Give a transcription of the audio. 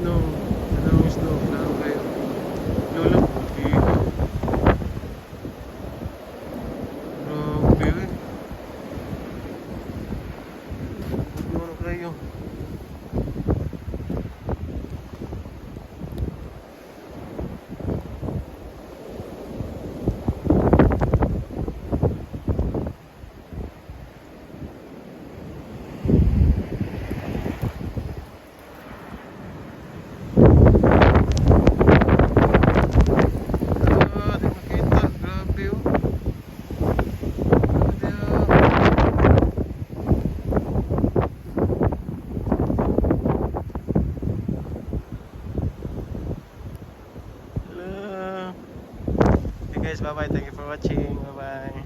snow. Anong snow? Klaro kayo. Lolo, bigo. Grabe eh. Klaro kayo. Di makita. Grabe oh. Hello. Okay guys, bye bye. Thank you for watching. Bye bye.